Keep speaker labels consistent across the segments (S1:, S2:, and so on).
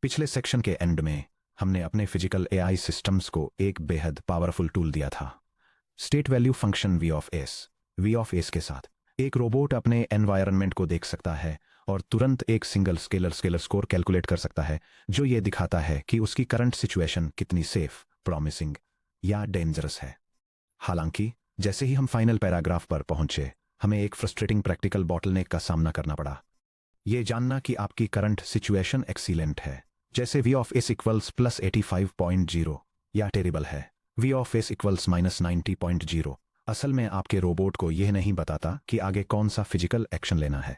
S1: पिछले सेक्शन के एंड में हमने अपने फिजिकल एआई सिस्टम्स को एक बेहद पावरफुल टूल दिया था, state value function V of S के साथ एक रोबोट अपने एनवायरनमेंट को देख सकता है और तुरंत एक सिंगल स्केलर स्कोर कैलकुलेट कर सकता है, जो ये दिखाता है कि उसकी करंट सिचुएशन कितनी सेफ, प्रॉमिसिंग या डेंजरस है। हालांकि जैसे ही हम फाइनल पैराग्राफ पर पहुंचे, हमें एक फ्रस्ट्रेटिंग प्रैक्टिकल बॉटलनेक का सामना करना पड़ा। ये जानना कि आपकी करंट सिचुएशन एक्सीलेंट है, जैसे V of S equals plus 85.0, या टेरिबल है, V of S equals minus 90.0, असल में आपके रोबोट को यह नहीं बताता कि आगे कौन सा फिजिकल एक्शन लेना है।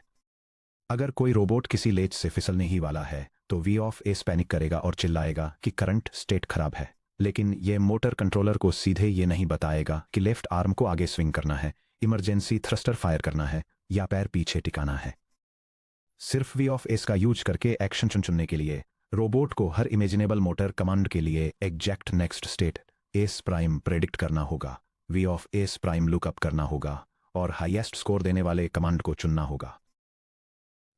S1: अगर कोई रोबोट किसी लेज से फिसलने ही वाला है तो वी ऑफ एस पैनिक करेगा और चिल्लाएगा कि करंट स्टेट खराब है, लेकिन यह मोटर कंट्रोलर को सीधे ये नहीं बताएगा कि लेफ्ट आर्म को आगे स्विंग करना है, इमरजेंसी थ्रस्टर फायर करना है या पैर पीछे टिकाना है। सिर्फ वी ऑफ एस का यूज करके एक्शन चुनने के लिए रोबोट को हर इमेजिनेबल मोटर कमांड के लिए exact next state S prime predict करना होगा, V of S prime lookup करना होगा और हाईएस्ट स्कोर देने वाले कमांड को चुनना होगा।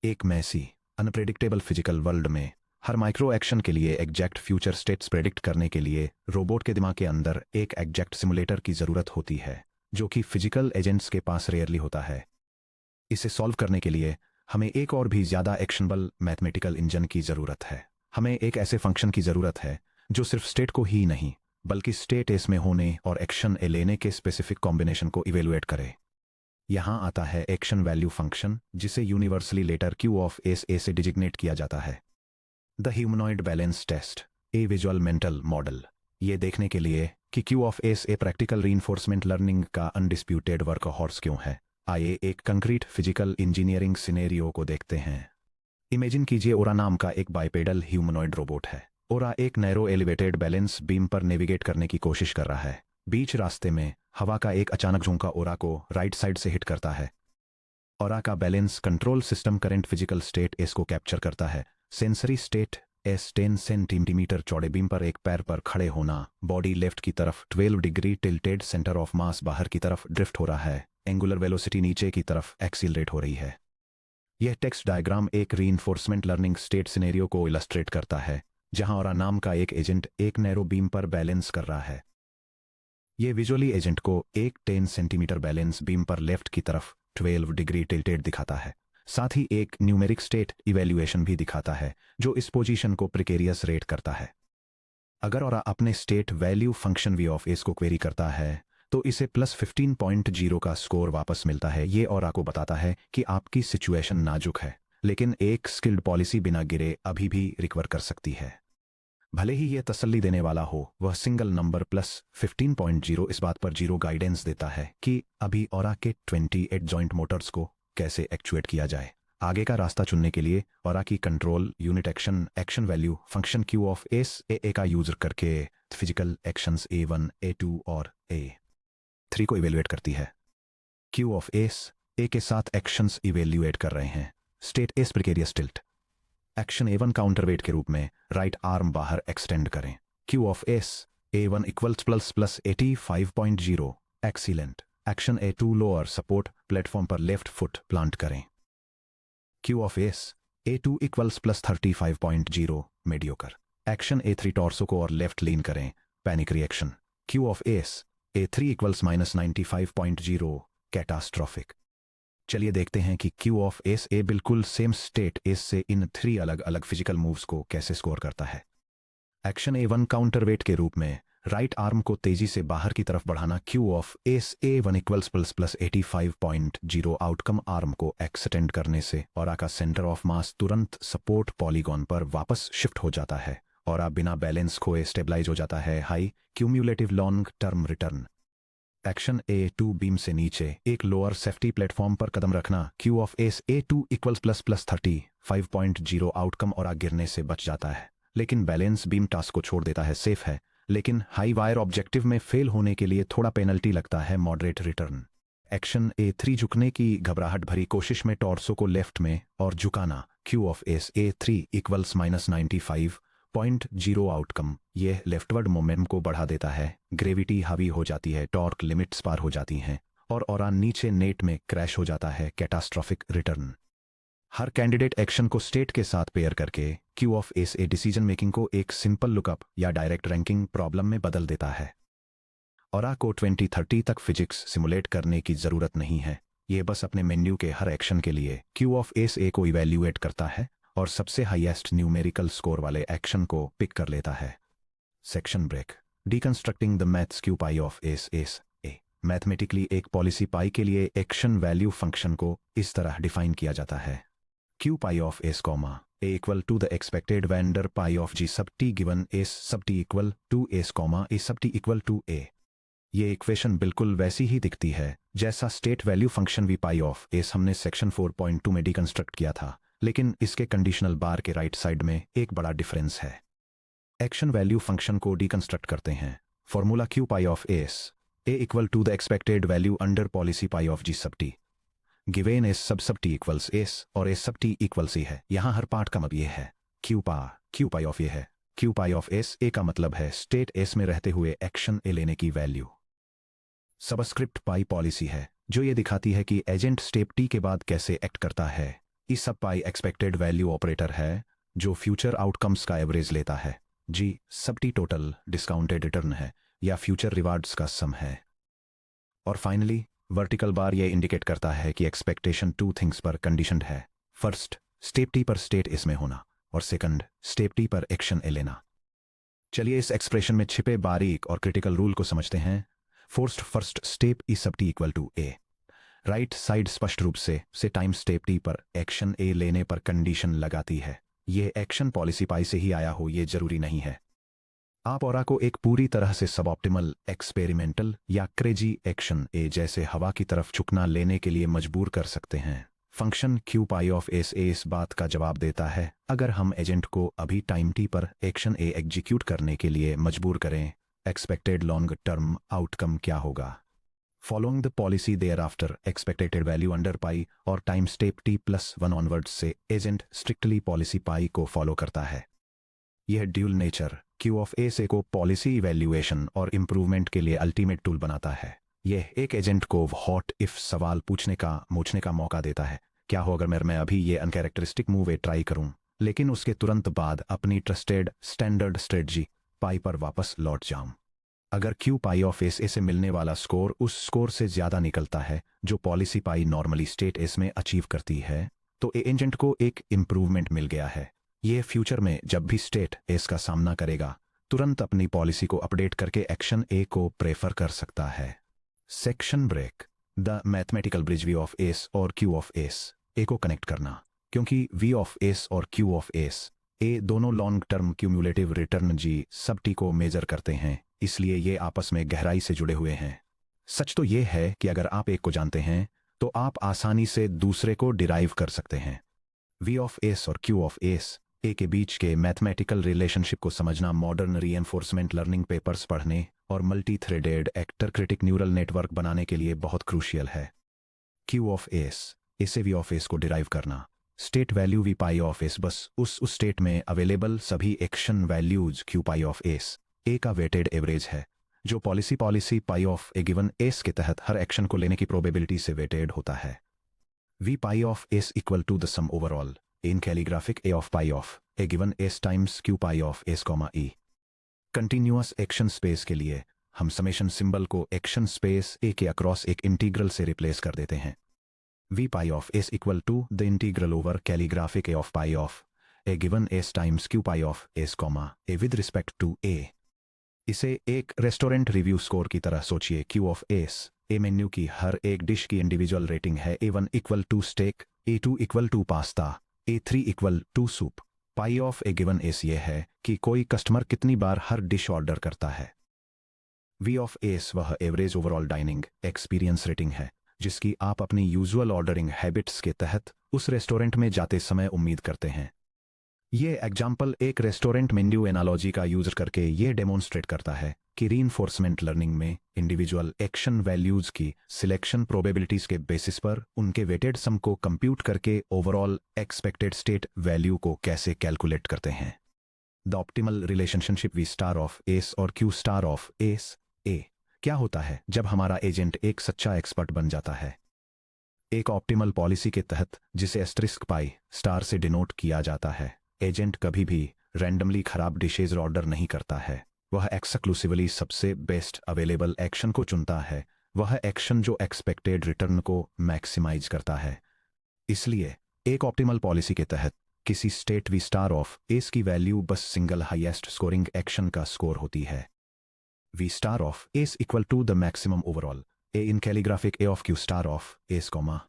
S1: एक मैसी अनप्रेडिक्टेबल फिजिकल वर्ल्ड में हर माइक्रो एक्शन के लिए एग्जैक्ट फ्यूचर स्टेट्स प्रेडिक्ट करने के लिए रोबोट के दिमाग के अंदर एक एग्जैक्ट सिमुलेटर की जरूरत होती है, जो कि फिजिकल एजेंट्स के पास रेयरली होता है। इसे सॉल्व करने के लिए हमें एक और भी ज्यादा एक्शनबल मैथमेटिकल इंजन की जरूरत है। हमें एक ऐसे फंक्शन की जरूरत है जो सिर्फ स्टेट को ही नहीं बल्कि स्टेट एस में होने और एक्शन ए लेने के स्पेसिफिक कॉम्बिनेशन को इवेलुएट करे। यहां आता है एक्शन वैल्यू फंक्शन, जिसे universally letter Q of S A से डिजिग्नेट किया जाता है। The humanoid balance test, a visual mental model, ये देखने के लिए कि Q of S A practical reinforcement learning का अनडिस्प्यूटेड वर्क हॉर्स क्यों है, आइए एक कंक्रीट फिजिकल इंजीनियरिंग सिनेरियो को देखते हैं। इमेजिन कीजिए ओरा नाम का एक बाइपेडल ह्यूमनॉइड रोबोट है। ओरा एक नैरो एलिवेटेड बैलेंस बीम पर नेविगेट करने की कोशिश कर रहा है। बीच रास्ते में हवा का एक अचानक झोंका ओरा को राइट साइड से हिट करता है। ओरा का balance control system current physical state S को कैप्चर करता है। सेंसरी स्टेट एस 10 सेंटीमीटर चौड़े बीम पर एक पैर पर खड़े होना, बॉडी लेफ्ट की तरफ 12 degree tilted, centre of mass बाहर की तरफ ड्रिफ्ट हो रहा है, एंगुलर वेलोसिटी नीचे की तरफ एक्सीलरेट हो रही है। यह टेक्स्ट डायग्राम एक रीइंफोर्समेंट लर्निंग स्टेट सिनेरियो को इलस्ट्रेट करता है, जहां ओरा नाम का एक एजेंट एक नैरो बीम पर बैलेंस कर रहा है। यह विजुअली एजेंट को एक 10 सेंटीमीटर बैलेंस बीम पर लेफ्ट की तरफ 12 डिग्री टिल्टेड दिखाता है। साथ ही एक न्यूमेरिक स्टेट इवैल्यूएशन भी दिखाता है, जो इस पोजीशन को प्रिकेरियस रेट करता है। अगर ओरा अपने state value function V of S को क्वेरी करता है तो इसे प्लस 15.0 का स्कोर वापस मिलता है। ये ओरा को बताता है कि आपकी सिचुएशन नाजुक है, लेकिन एक स्किल्ड पॉलिसी बिना गिरे अभी भी रिकवर कर सकती है। भले ही यह तसल्ली देने वाला हो, वह सिंगल नंबर प्लस 15.0 इस बात पर जीरो गाइडेंस देता है कि अभी ओरा के 28 जॉइंट मोटर्स को कैसे एक्चुएट किया जाए। आगे का रास्ता चुनने के लिए ओरा की control unit action value function Q of S A का यूज करके फिजिकल एक्शंस A1, A2 और A3 को इवेल्युएट करती है। क्यू ऑफ एस ए के साथ एक्शंस इवेल्युएट कर रहे हैं। State S precarious tilt, action A1 counterweight के रूप में राइट आर्म बाहर एक्सटेंड करें। Q of S A1 equals plus 85.0 excellent. Action A2 lower support platform पर लेफ्ट फुट प्लांट करें। Q of S A2 equals plus 35.0 mediocre. Action A3 torso को और left लीन करें, panic reaction. Q of S A3 equals minus 95.0 catastrophic. चलिए देखते हैं कि Q of S ए बिल्कुल सेम स्टेट एस से इन 3 अलग अलग फिजिकल मूव्स को कैसे स्कोर करता है। एक्शन A1 काउंटरवेट के रूप में राइट आर्म को तेजी से बाहर की तरफ बढ़ाना। Q of S A1 equals plus 85.0 outcome arm को एक्सटेंड करने से ओरा का सेंटर ऑफ मास तुरंत सपोर्ट पॉलीगॉन पर वापस शिफ्ट हो जाता है और आप बिना बैलेंस खोए स्टेबलाइज हो जाता है। High cumulative long term return. Action A2 beam से नीचे एक लोअर सेफ्टी प्लेटफॉर्म पर कदम रखना। Q of S A2 equals plus 35.0 outcome और गिरने से बच जाता है, लेकिन बैलेंस बीम टास्क को छोड़ देता है। सेफ है, लेकिन हाई वायर ऑब्जेक्टिव में फेल होने के लिए थोड़ा पेनल्टी लगता है, मॉडरेट रिटर्न। एक्शन A3 झुकने की घबराहट भरी कोशिश में टॉर्सो को लेफ्ट में और झुकाना। Q of S A3 equals minus 95.0 outcome. यह लेफ्टवर्ड मोमेंटम को बढ़ा देता है, ग्रेविटी हावी हो जाती है, टॉर्क लिमिट्स पार हो जाती हैं और ओरा नीचे नेट में क्रैश हो जाता है, कैटास्ट्रॉफिक रिटर्न। हर कैंडिडेट एक्शन को स्टेट के साथ पेयर करके Q of S a decision making को एक सिंपल लुकअप या डायरेक्ट रैंकिंग प्रॉब्लम में बदल देता है। और को 2030 तक फिजिक्स सिमुलेट करने की जरूरत नहीं है। ये बस अपने मेन्यू के हर एक्शन के लिए क्यू ऑफ एस ए को इवैल्यूएट करता है और सबसे हाईएस्ट न्यूमेरिकल स्कोर वाले एक्शन को पिक कर लेता है। Section break. Deconstructing the maths Q pi of S S A. Mathematically एक पॉलिसी पाई के लिए एक्शन वैल्यू फंक्शन को इस तरह डिफाइन किया जाता है। Q pi of S comma A equal to the expected वैंडर pi of G sub T given S sub T equal to S comma A sub T equal to ए। ये equation बिल्कुल वैसी ही दिखती है जैसा state value function V pi of S हमने section 4.2 में deconstruct किया था, लेकिन इसके कंडीशनल बार के राइट साइड में एक बड़ा डिफरेंस है। एक्शन वैल्यू फंक्शन को डिकंस्ट्रक्ट करते हैं। Formula Q pi of S A equal to the expected value under policy pi of G sub T given S sub T equals S और S sub T equals A है। यहाँ हर part का मतलब ये है Q pi of ए है। Q pi of S A का मतलब है स्टेट एस में रहते हुए एक्शन ए लेने की वैल्यू। सबस्क्रिप्ट पाई पॉलिसी है जो ये दिखाती है कि एजेंट स्टेप टी के बाद कैसे एक्ट करता है। ई सब पाई एक्सपेक्टेड वैल्यू ऑपरेटर है जो फ्यूचर आउटकम्स का एवरेज लेता है। जी sub T total discounted return है या फ्यूचर रिवार्ड्स का सम है। और फाइनली वर्टिकल बार ये इंडिकेट करता है कि एक्सपेक्टेशन टू थिंग्स पर कंडीशनड है। फर्स्ट, स्टेप टी पर स्टेट इसमें होना, और सेकंड, स्टेप टी पर एक्शन ए लेना। चलिए इस एक्सप्रेशन में छिपे बारीक और क्रिटिकल रूल को समझते हैं। First step E sub T equal to A. Right side स्पष्ट रूप से टाइम स्टेप टी पर एक्शन ए लेने पर कंडीशन लगाती है। यह एक्शन पॉलिसी पाई से ही आया हो ये जरूरी नहीं है। आप और को एक पूरी तरह से सब ऑप्टिमल, एक्सपेरिमेंटल या क्रेजी एक्शन ए जैसे हवा की तरफ झुकना लेने के लिए मजबूर कर सकते हैं। Function Q pi of S ए इस बात का जवाब देता है अगर हम एजेंट को अभी टाइम टी पर एक्शन ए एग्जीक्यूट करने के लिए मजबूर करें, एक्सपेक्टेड लॉन्ग टर्म आउटकम क्या होगा। Following the policy thereafter expected value under pi और time step T plus 1 onwards से एजेंट स्ट्रिक्टली पॉलिसी पाई को फॉलो करता है। यह dual nature Q of S A को पॉलिसी इवैल्यूएशन और इंप्रूवमेंट के लिए अल्टीमेट टूल बनाता है। यह एक एजेंट को व्हाट इफ सवाल पूछने का मौका देता है। क्या हो अगर मैं अभी ये अनकैरेक्टरिस्टिक मूव ट्राई करूं, लेकिन उसके तुरंत बाद अपनी ट्रस्टेड स्टैंडर्ड स्ट्रेटजी पाई पर वापस लौट जाऊं। अगर Q pi of S A से मिलने वाला स्कोर उस स्कोर से ज्यादा निकलता है जो पॉलिसी पाई नॉर्मली स्टेट एस में अचीव करती है, तो एजेंट को एक इंप्रूवमेंट मिल गया है। यह फ्यूचर में जब भी स्टेट एस का सामना करेगा तुरंत अपनी पॉलिसी को अपडेट करके एक्शन ए को प्रेफर कर सकता है। Section break. The mathematical bridge V of S और क्यू ऑफ एस ए को कनेक्ट करना। क्योंकि वी ऑफ एस और क्यू ऑफ एस ए दोनों long term cumulative return G sub T को मेजर करते हैं, इसलिए ये आपस में गहराई से जुड़े हुए हैं। सच तो ये है कि अगर आप एक को जानते हैं तो आप आसानी से दूसरे को डिराइव कर सकते हैं। वी ऑफ एस और क्यू ऑफ एस ए के बीच के मैथमेटिकल रिलेशनशिप को समझना मॉडर्न रीएनफोर्समेंट लर्निंग पेपर्स पढ़ने और multi threaded actor critic neural network बनाने के लिए बहुत क्रूशियल है। क्यू ऑफ एस इसे वी ऑफ एस को डिराइव करना। State value V pi of S बस उस स्टेट में अवेलेबल सभी action values Q pi of S A का वेटेड एवरेज है जो policy pi of A given S के तहत हर एक्शन को लेने की प्रोबेबिलिटी से वेटेड होता है। V pi of S equal to the sum over all in calligraphic A of pi of A given S times Q pi of S comma E. Continuous action space के लिए हम summation symbol को action space A के across एक integral से replace कर देते हैं। V pi of S equal to the integral over calligraphic A of pi of A given S times Q pi of S comma A with respect to A. इसे एक restaurant review score की तरह सोचिए। Q of S A menu की हर एक dish की individual rating है। A1 equal to steak, A2 equal to pasta, A3 equal to soup. Pi of A given S ये है कि कोई कस्टमर कितनी बार हर डिश ऑर्डर करता है। वी ऑफ एस वह average overall dining experience rating है जिसकी आप अपनी यूजुअल ऑर्डरिंग हैबिट्स के तहत उस रेस्टोरेंट में जाते समय उम्मीद करते हैं। ये एग्जाम्पल एक रेस्टोरेंट मेन्यू एनालॉजी का यूज करके ये डेमोन्स्ट्रेट करता है कि रीइंफोर्समेंट लर्निंग में इंडिविजुअल एक्शन वैल्यूज की सिलेक्शन प्रोबेबिलिटीज के बेसिस पर उनके वेटेड सम को कंप्यूट करके ओवरऑल एक्सपेक्टेड स्टेट वैल्यू को कैसे कैलकुलेट करते हैं। The optimal relationship V star of S और Q star of S A. क्या होता है जब हमारा एजेंट एक सच्चा एक्सपर्ट बन जाता है? एक ऑप्टिमल पॉलिसी के तहत, जिसे एस्टरिस्क पाई स्टार से डिनोट किया जाता है, एजेंट कभी भी रैंडमली खराब डिशेज ऑर्डर नहीं करता है। वह एक्सक्लूसिवली सबसे बेस्ट अवेलेबल एक्शन को चुनता है, वह एक्शन जो एक्सपेक्टेड रिटर्न को मैक्सिमाइज करता है। इसलिए एक ऑप्टिमल पॉलिसी के तहत किसी state V star of S की वैल्यू बस सिंगल हाईएस्ट स्कोरिंग एक्शन का स्कोर होती है। V star of S equal to the maximum over all A in calligraphic A of Q star of S comma.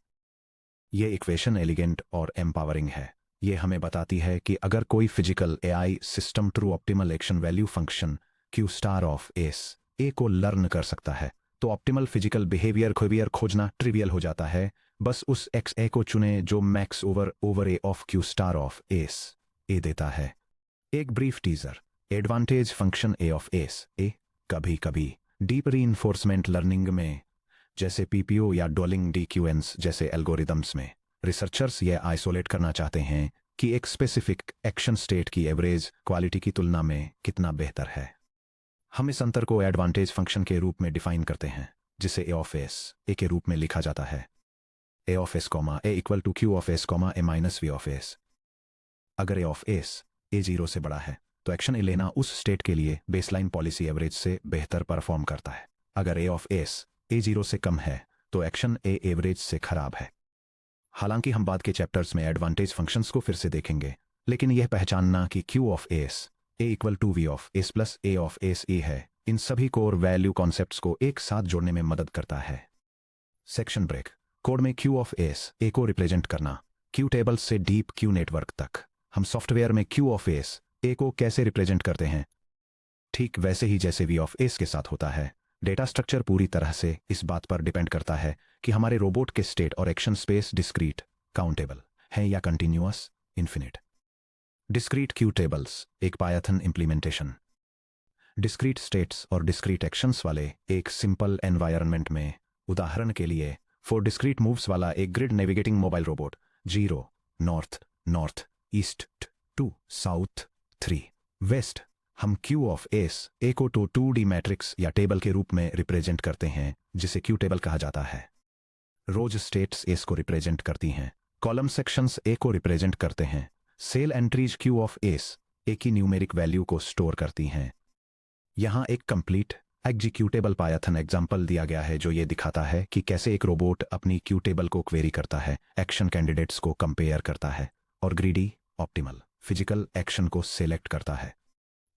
S1: ये equation elegant और empowering है। ये हमें बताती है कि अगर कोई physical AI system true optimal action value function Q star of S A को लर्न कर सकता है, तो ऑप्टिमल फिजिकल बिहेवियर खोजना ट्रिवियल हो जाता है। बस उस एक्स ए को चुने जो max over A of Q star of S ए देता है। एक brief teaser, advantage function A of S ए। कभी कभी डीप रीइंफोर्समेंट लर्निंग में, जैसे पीपीओ या डोलिंग डीक्यूएंस जैसे एल्गोरिदम्स में, रिसर्चर्स यह आइसोलेट करना चाहते हैं कि एक स्पेसिफिक एक्शन स्टेट की एवरेज क्वालिटी की तुलना में कितना बेहतर है। हम इस अंतर को एडवांटेज फंक्शन के रूप में डिफाइन करते हैं, जिसे ए ऑफ एस ए के रूप में लिखा जाता है। A of S comma A equal to Q of S comma A minus V of S. अगर ए ऑफ एस ए 0 से बड़ा है तो एक्शन ए लेना उस स्टेट के लिए बेसलाइन पॉलिसी एवरेज से बेहतर परफॉर्म करता है। अगर ए ऑफ एस ए 0 से कम है तो एक्शन ए एवरेज से खराब है। हालांकि हम बाद के चैप्टर्स में एडवांटेज फंक्शंस को फिर से देखेंगे, लेकिन यह पहचानना कि Q of S A equal to V of S plus A of S A है, इन सभी कोर वैल्यू कॉन्सेप्ट्स को एक साथ जोड़ने में मदद करता है। Section break. कोड में क्यू ऑफ एस ए को रिप्रेजेंट करना। क्यू टेबल से डीप क्यू नेटवर्क तक हम सॉफ्टवेयर में क्यू ऑफ एस ए को कैसे रिप्रेजेंट करते हैं, ठीक वैसे ही जैसे वी ऑफ एस के साथ होता है। डेटा स्ट्रक्चर पूरी तरह से इस बात पर डिपेंड करता है कि हमारे रोबोट के स्टेट और एक्शन स्पेस डिस्क्रीट, काउंटेबल हैं या continuous, infinite. Discrete Q tables एक पायथन इंप्लीमेंटेशन। डिस्क्रीट स्टेट्स और डिस्क्रीट एक्शंस वाले एक सिंपल एनवायरनमेंट में, उदाहरण के लिए फॉर डिस्क्रीट मूव्स वाला एक grid navigating mobile robot, 0 north north, east 2 south 3 west, हम क्यू ऑफ एस ए को तो 2D मैट्रिक्स या टेबल के रूप में रिप्रेजेंट करते हैं, जिसे क्यू टेबल कहा जाता है। रोज स्टेट्स एस को रिप्रेजेंट करती हैं, कॉलम सेक्शंस ए को रिप्रेजेंट करते हैं, cell entries Q of S A की न्यूमेरिक वैल्यू को स्टोर करती हैं। यहां एक कंप्लीट एग्जीक्यूटेबल पायथन एग्जाम्पल दिया गया है जो ये दिखाता है कि कैसे एक रोबोट अपनी क्यू टेबल को क्वेरी करता है, एक्शन कैंडिडेट्स को कंपेयर करता है और ग्रीडी ऑप्टिमल फिजिकल एक्शन को सिलेक्ट करता है।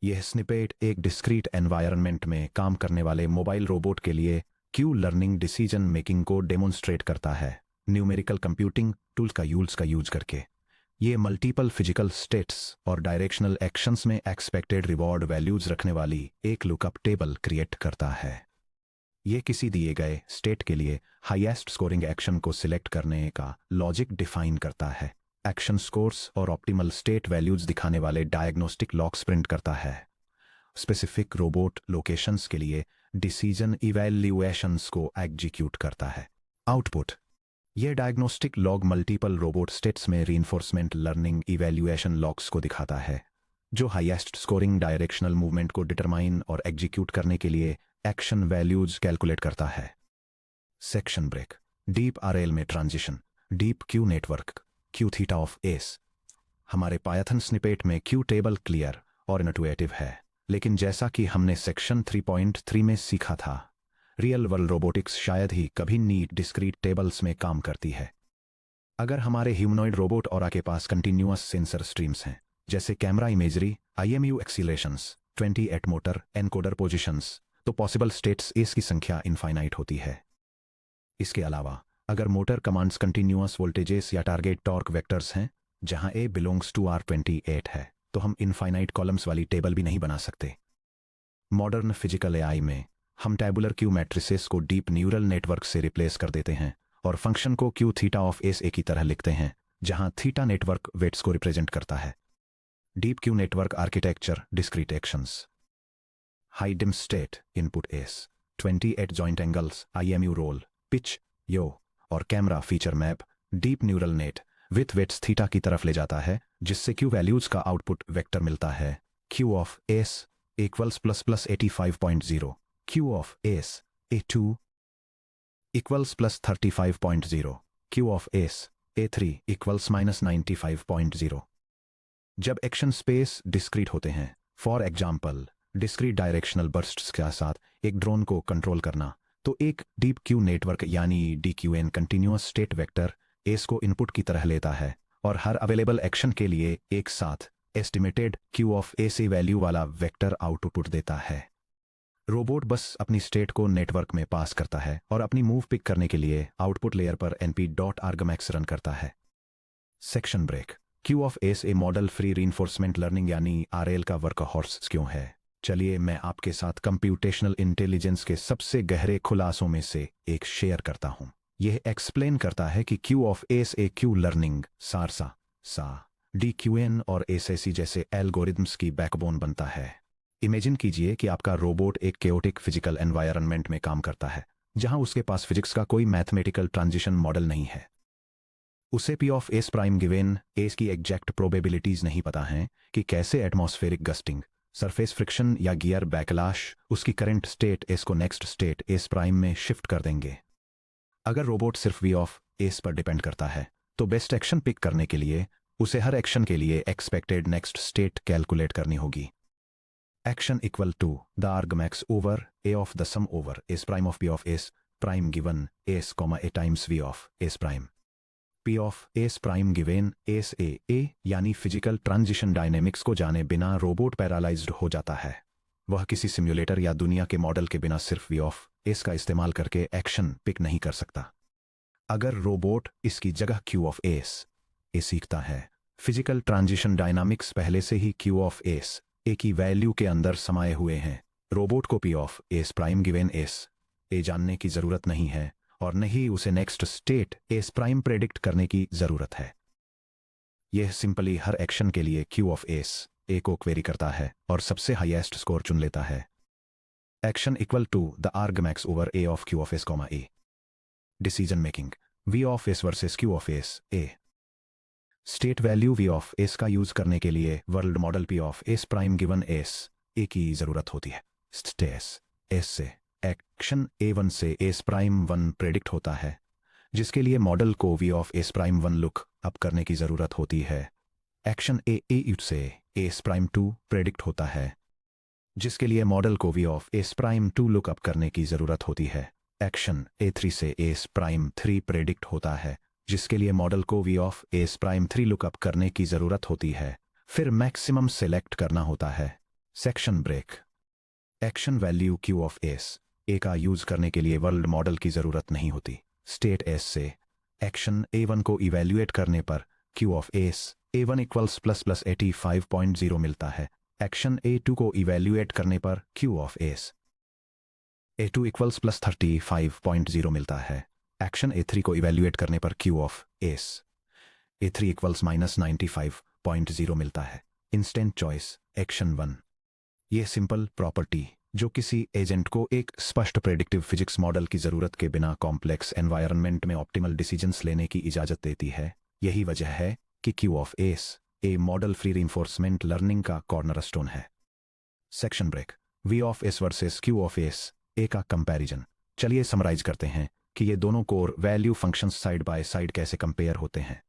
S1: यह स्निपेट एक डिस्क्रीट एनवायरनमेंट में काम करने वाले मोबाइल रोबोट के लिए क्यू लर्निंग डिसीजन मेकिंग को डेमोन्स्ट्रेट करता है, न्यूमेरिकल कंप्यूटिंग टूल्स का यूज करके। ये मल्टीपल फिजिकल स्टेट्स और डायरेक्शनल एक्शंस में एक्सपेक्टेड रिवॉर्ड वैल्यूज रखने वाली एक लुकअप टेबल क्रिएट करता है। ये किसी दिए गए स्टेट के लिए हाईएस्ट स्कोरिंग एक्शन को सिलेक्ट करने का लॉजिक डिफाइन करता है, एक्शन स्कोर्स और ऑप्टिमल स्टेट वैल्यूज दिखाने वाले डायग्नोस्टिक लॉग्स प्रिंट करता है, स्पेसिफिक रोबोट लोकेशंस के लिए डिसीजन इवैल्यूएशंस को एग्जीक्यूट करता है। आउटपुट। यह diagnostic log multiple robot states में रीइंफोर्समेंट लर्निंग इवैल्यूएशन लॉग्स को दिखाता है, जो हाईएस्ट स्कोरिंग डायरेक्शनल मूवमेंट को डिटरमाइन और एग्जीक्यूट करने के लिए एक्शन वैल्यूज कैलकुलेट करता है। Section break. डीप आरएल में transition. Deep Q network Q theta of S. हमारे पायथन स्निपेट में क्यू टेबल क्लियर और इनट्यूटिव है, लेकिन जैसा कि हमने सेक्शन 3.3 में सीखा था, रियल वर्ल्ड रोबोटिक्स शायद ही कभी नीट डिस्क्रीट टेबल्स में काम करती है। अगर हमारे ह्यूमनॉइड रोबोट और के पास कंटिन्यूअस सेंसर स्ट्रीम्स हैं, जैसे camera imagery, IMU एक्सीलेशंस, 28 motor encoder positions, तो पॉसिबल स्टेट्स एस की संख्या इनफाइनाइट होती है। इसके अलावा अगर मोटर कमांड्स कंटिन्यूअस वोल्टेजेस या टारगेट टॉर्क वेक्टर्स हैं, जहां ए बिलोंग्स टू R28 है, तो हम इनफाइनाइट कॉलम्स वाली टेबल भी नहीं बना सकते। मॉडर्न फिजिकल एआई में हम टैबुलर क्यू मैट्रिसेस को डीप न्यूरल नेटवर्क से रिप्लेस कर देते हैं और फंक्शन को Q theta of S A की तरह लिखते हैं, जहां थीटा नेटवर्क वेट्स को रिप्रेजेंट करता है। Deep Q network architecture discrete actions. High dim state input S, 28 joint angles, IMU roll, pitch, yaw और camera feature map deep neural net with weights theta की तरफ ले जाता है, जिससे क्यू वैल्यूज का आउटपुट वेक्टर मिलता है। Q of S equals plus 85.0, Q of S A2 equals plus 35.0, Q of S A3 equals -95.0। जब एक्शन स्पेस डिस्क्रीट होते हैं, for example discrete directional bursts के साथ एक ड्रोन को कंट्रोल करना, तो एक डीप क्यू नेटवर्क यानी DQN continuous state vector S को इनपुट की तरह लेता है और हर अवेलेबल एक्शन के लिए एक साथ एस्टिमेटेड Q of A से वैल्यू वाला वेक्टर आउटपुट देता है। रोबोट बस अपनी स्टेट को नेटवर्क में पास करता है और अपनी मूव पिक करने के लिए आउटपुट लेयर पर np.argmax रन करता है। Section break. Q of S A model free reinforcement learning यानी RL का वर्कहॉर्स क्यों है? चलिए मैं आपके साथ कंप्यूटेशनल इंटेलिजेंस के सबसे गहरे खुलासों में से एक शेयर करता हूं। यह एक्सप्लेन करता है कि Q of S A Q learning SARSA सा DQN और SAC जैसे एल्गोरिदम्स की बैकबोन बनता है। इमेजिन कीजिए कि आपका रोबोट एक केओटिक फिजिकल एनवायरनमेंट में काम करता है, जहां उसके पास फिजिक्स का कोई मैथमेटिकल ट्रांजिशन मॉडल नहीं है। उसे P of S prime given S की एग्जैक्ट प्रोबेबिलिटीज नहीं पता हैं कि कैसे एटमॉस्फेरिक गस्टिंग, सरफेस फ्रिक्शन या गियर बैकलाश उसकी करंट स्टेट एस को नेक्स्ट स्टेट एस प्राइम में शिफ्ट कर देंगे। अगर रोबोट सिर्फ V of S पर डिपेंड करता है, तो बेस्ट एक्शन पिक करने के लिए उसे हर एक्शन के लिए एक्सपेक्टेड नेक्स्ट स्टेट कैलकुलेट करनी होगी। Action equal to the argmax over A of the sum over S prime of P of S prime given S comma A times V of S prime। P of S prime given S A यानी physical transition dynamics को जाने बिना robot paralysed हो जाता है। वह किसी simulator या दुनिया के मॉडल के बिना सिर्फ V of S का इस्तेमाल करके एक्शन पिक नहीं कर सकता। अगर रोबोट इसकी जगह Q of S ए सीखता है, फिजिकल ट्रांजिशन डायनामिक्स पहले से ही Q of S ए की वैल्यू के अंदर समाये हुए हैं। रोबोट को P of S prime given S ए जानने की जरूरत नहीं है और नहीं उसे next state S prime predict करने की जरूरत है। यह सिंपली हर एक्शन के लिए Q of S ए को क्वेरी करता है और सबसे हाईएस्ट स्कोर चुन लेता है। Action equal to the argmax over A of Q of S comma A। Decision making V of S versus Q of S A. State value V of S का use करने के लिए world model P of S prime given S A की जरूरत होती है। Stage S से action A1 से S प्राइम 1 प्रेडिक्ट होता है, जिसके लिए मॉडल को V of S prime 1 look up करने की जरूरत होती है। एक्शन A से S प्राइम 2 प्रेडिक्ट होता है, जिसके लिए मॉडल को V of S prime 2 look up करने की जरूरत होती है। एक्शन A3 से S प्राइम 3 प्रेडिक्ट होता है, जिसके लिए मॉडल को V of S prime 3 lookup करने की जरूरत होती है। फिर मैक्सिमम सेलेक्ट करना होता है। Section break. Action value Q of S A का यूज करने के लिए वर्ल्ड मॉडल की जरूरत नहीं होती। स्टेट S से एक्शन A1 को इवेल्युएट करने पर Q of S A1 equals plus 85.0 मिलता है। एक्शन A2 को इवेल्युएट करने पर Q of S A2 equals plus 35.0 मिलता है। एक्शन A3 को इवेल्युएट करने पर Q of S A3 equals -95.0 मिलता है। Instant choice action 1। यह सिंपल प्रॉपर्टी जो किसी एजेंट को एक स्पष्ट प्रेडिक्टिव फिजिक्स मॉडल की जरूरत के बिना कॉम्प्लेक्स एनवायरनमेंट में ऑप्टिमल डिसीजंस लेने की इजाजत देती है। यही वजह है कि Q of S A model free reinforcement learning का कॉर्नरस्टोन है। Section break. V of S versus Q of S A का कंपैरिजन। चलिए समराइज करते हैं कि ये दोनों core value functions side by side कैसे कंपेयर होते हैं।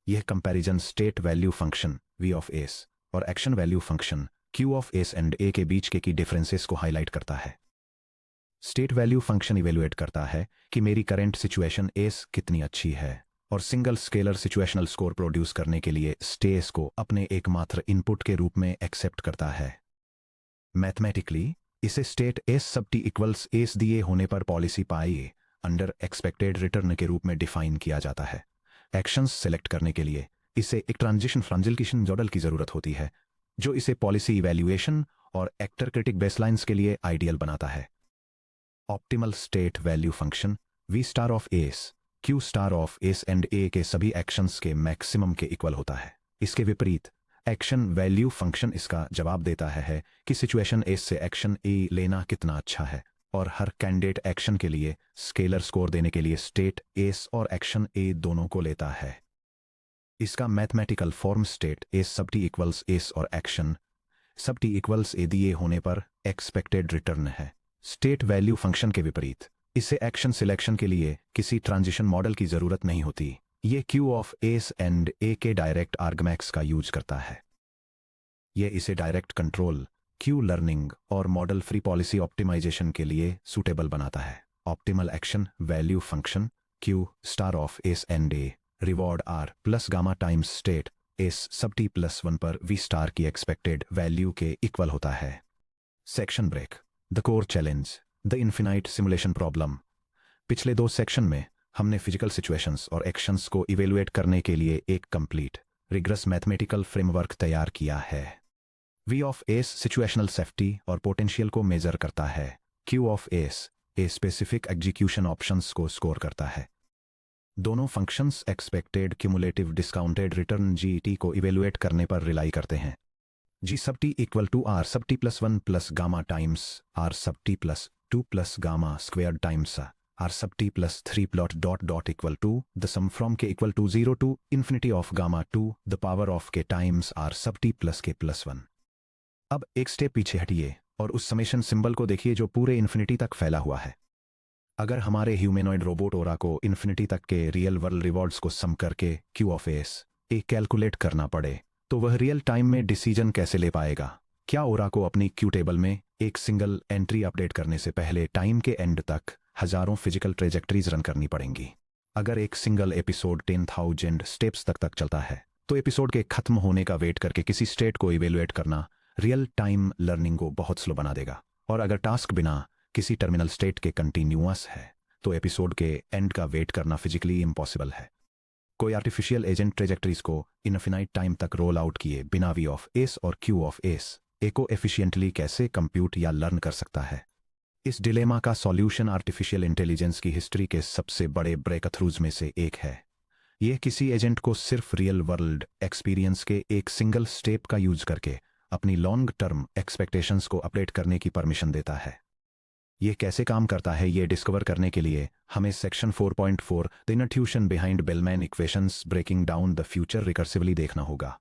S1: यह comparison state value function V of S और action value function Q of S and A के बीच के की डिफरेंसेस को हाईलाइट करता है। स्टेट वैल्यू फंक्शन इवेलुएट करता है कि मेरी करंट सिचुएशन S कितनी अच्छी है और single scalar situational score produce करने के लिए स्टेस को अपने एकमात्र इनपुट के रूप में एक्सेप्ट करता है। मैथमेटिकली इसे स्टेट S सब T इक्वल्स S दिए होने पर policy pi under expected return के रूप में डिफाइन किया जाता है। एक्शंस सेलेक्ट करने के लिए इसे एक ट्रांजिशन फ्रांजिलिकेशन मॉडल की जरूरत होती है, जो इसे पॉलिसी इवैल्यूएशन और एक्टर क्रिटिक बेसलाइंस के लिए आइडियल बनाता है। Optimal state value function V star of S Q star of S and A के सभी एक्शंस के मैक्सिमम के इक्वल होता है। इसके विपरीत एक्शन वैल्यू फंक्शन इसका जवाब देता है कि सिचुएशन S से एक्शन A लेना कितना अच्छा है और हर कैंडिडेट एक्शन के लिए स्केलर स्कोर देने के लिए स्टेट S और एक्शन A दोनों को लेता है। इसका मैथमेटिकल फॉर्म स्टेट S सब T इक्वल्स S और एक्शन सब T इक्वल्स A दिए होने पर एक्सपेक्टेड रिटर्न है। स्टेट वैल्यू फंक्शन के विपरीत इसे एक्शन सिलेक्शन के लिए किसी ट्रांजिशन मॉडल की जरूरत नहीं होती। ये Q of S and A के डायरेक्ट आर्गमैक्स का यूज करता है। ये इसे डायरेक्ट कंट्रोल, क्यू लर्निंग और मॉडल फ्री पॉलिसी ऑप्टिमाइजेशन के लिए सूटेबल बनाता है। Optimal action value function Q star of S and A reward R plus gamma times state S sub T plus 1 पर वी स्टार की expected value के equal होता है। Section break, the core challenge, the infinite simulation problem. पिछले 2 section में हमने physical situations और actions को इवेलुएट करने के लिए एक कंप्लीट रिग्रेस मैथमेटिकल फ्रेमवर्क तैयार किया है। V of S situational safety और पोटेंशियल को मेजर करता है। Q of S A specific execution options को स्कोर करता है। दोनों functions expected cumulative discounted return GET को इवेलुएट करने पर रिलाई करते हैं। G sub T equal to R sub T plus 1 plus gamma times R sub T plus 2 plus gamma square times R sub T plus 3 plot dot dot equal to the sum from k equal to 0 to infinity of gamma 2 the power of k times R sub T plus k plus 1। अब एक step पीछे हटिए और उस summation symbol को देखिए जो पूरे इन्फिनिटी तक फैला हुआ है। अगर हमारे ह्यूमैनॉइड रोबोट ओरा को इन्फिनिटी तक के रियल वर्ल्ड रिवॉर्ड्स को सम करके Q of S A calculate करना पड़े तो वह रियल टाइम में डिसीजन कैसे ले पाएगा? क्या ओरा को अपनी क्यू टेबल में एक सिंगल एंट्री अपडेट करने से पहले टाइम के एंड तक हजारों फिजिकल ट्रेजेक्टरीज रन करनी पड़ेंगी? अगर एक सिंगल एपिसोड 10,000 स्टेप्स तक चलता है तो एपिसोड के खत्म होने का वेट करके किसी स्टेट को इवेलुएट करना रियल टाइम लर्निंग को बहुत स्लो बना देगा। और अगर टास्क बिना किसी टर्मिनल स्टेट के कंटिन्यूअस है तो एपिसोड के एंड का वेट करना फिजिकली इम्पॉसिबल है। कोई आर्टिफिशियल एजेंट ट्रेजेक्टरीज को इनफिनाइट टाइम तक रोल आउट किए बिना वी ऑफ एस और क्यू ऑफ एस ए को एफिशिएंटली कैसे कंप्यूट या लर्न कर सकता है? इस डिलेमा का सॉल्यूशन आर्टिफिशियल इंटेलिजेंस की हिस्ट्री के सबसे बड़े ब्रेकथ्रूज में से एक है। यह किसी एजेंट को सिर्फ रियल वर्ल्ड एक्सपीरियंस के एक सिंगल स्टेप का यूज करके अपनी लॉन्ग टर्म एक्सपेक्टेशंस को अपडेट करने की परमिशन देता है। यह कैसे काम करता है ये डिस्कवर करने के लिए हमें section 4.4 the intuition behind Bellman equations breaking down the future recursively देखना होगा।